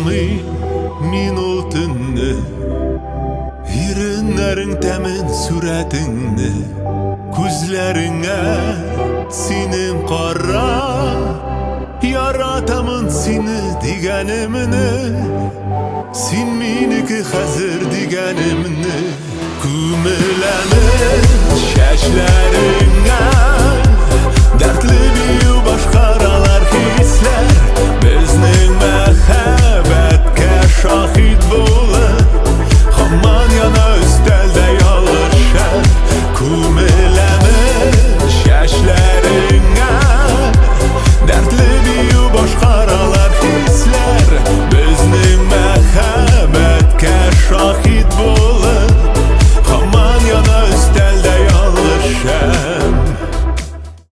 yaşamay minutini, Irinlerin temin suretini, Kuzlerine senin kara, Yaratamın seni digenimini, Sen meniki hazır digenimini, Kümülenin şeşlerine